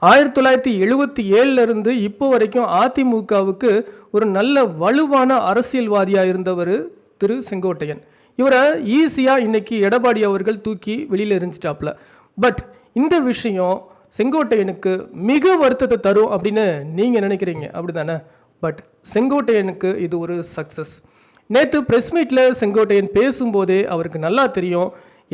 1977 இருந்து இப்போ வரைக்கும் அதிமுகவுக்கு ஒரு நல்ல வலுவான அரசியல்வாதியாக இருந்தவர் திரு செங்கோட்டையன். இவரை ஈஸியாக இன்னைக்கு எடப்பாடி அவர்கள் தூக்கி வெளியில் எரிஞ்சிட்டாப்ல. பட் இந்த விஷயம் செங்கோட்டையனுக்கு மிக வருத்தத்தை தரும் அப்படின்னு நீங்கள் நினைக்கிறீங்க, அப்படி தானே? பட் செங்கோட்டையனுக்கு இது ஒரு சக்ஸஸ். நேற்று ப்ரெஸ் மீட்டில் செங்கோட்டையன் பேசும்போதே அவருக்கு நல்லா தெரியும்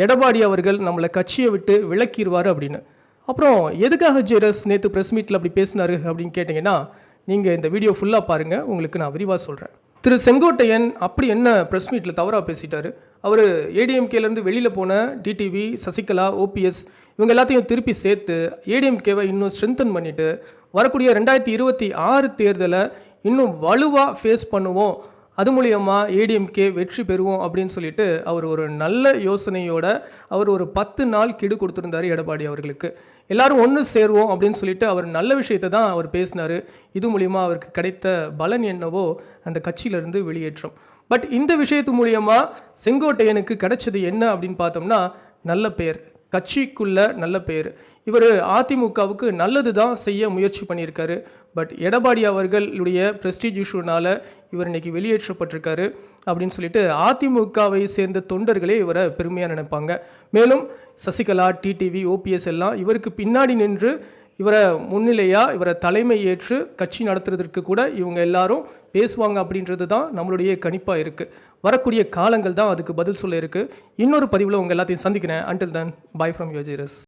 எடப்பாடி அவர்கள் நம்மளை கட்சியை விட்டு விலக்கிடுவார் அப்படின்னு. அப்புறம் எதுக்காக ஜேரஸ் நேற்று ப்ரெஸ் மீட்டில் அப்படி பேசினார் அப்படின்னு கேட்டிங்கன்னா, நீங்கள் இந்த வீடியோ ஃபுல்லாக பாருங்கள், உங்களுக்கு நான் விரிவாக சொல்கிறேன். திரு செங்கோட்டையன் அப்படி என்ன ப்ரெஸ் மீட்டில் தவறாக பேசிட்டார்? அவர் ஏடிஎம்கேலேருந்து வெளியில் போன டிடிவி, சசிகலா, ஓபிஎஸ் இவங்க எல்லாத்தையும் திருப்பி சேர்த்து ஏடிஎம்கேவை இன்னும் ஸ்ட்ரென்தன் பண்ணிவிட்டு வரக்கூடிய 2026 தேர்தலை இன்னும் வலுவாக ஃபேஸ் பண்ணுவோம், அது மூலியமாக ஏடிஎம்கே வெற்றி பெறுவோம் அப்படின்னு சொல்லிட்டு அவர் ஒரு நல்ல யோசனையோட அவர் ஒரு 10 நாள் கிடு கொடுத்துருந்தார் எடப்பாடி அவர்களுக்கு. எல்லாரும் ஒன்று சேருவோம் அப்படின்னு சொல்லிட்டு அவர் நல்ல விஷயத்தை தான் அவர் பேசினார். இது மூலிமா அவருக்கு கிடைத்த பலன் என்னவோ அந்த கட்சியிலிருந்து வெளியேற்றம். பட் இந்த விஷயத்து மூலியமாக செங்கோட்டையனுக்கு கிடைச்சது என்ன அப்படின்னு பார்த்தோம்னா, நல்ல பெயர், கட்சிக்குள்ள நல்ல பெயர். இவர் அதிமுகவுக்கு நல்லது தான் செய்ய முயற்சி பண்ணியிருக்காரு. பட் எடப்பாடி அவர்களுடைய ப்ரெஸ்டீஜ் இஷ்யூனால் இவர் இன்னைக்கு வெளியேற்றப்பட்டிருக்காரு அப்படின்னு சொல்லிட்டு அதிமுகவை சேர்ந்த தொண்டர்களே இவரை பெருமையாக நினைப்பாங்க. மேலும் சசிகலா, டிடிவி, ஓபிஎஸ் எல்லாம் இவருக்கு பின்னாடி நின்று இவரை முன்னிலையாக இவரை தலைமை ஏற்று கட்சி நடத்துறதுக்கு கூட இவங்க எல்லாரும் பேசுவாங்க அப்படின்றது தான் நம்மளுடைய கணிப்பாக இருக்குது. வரக்கூடிய காலங்கள் தான் அதுக்கு பதில் சொல்ல இருக்குது. இன்னொரு பதிவில் உங்கள் எல்லாத்தையும் சந்திக்கிறேன். Until then, bye from your ஜேரஸ்.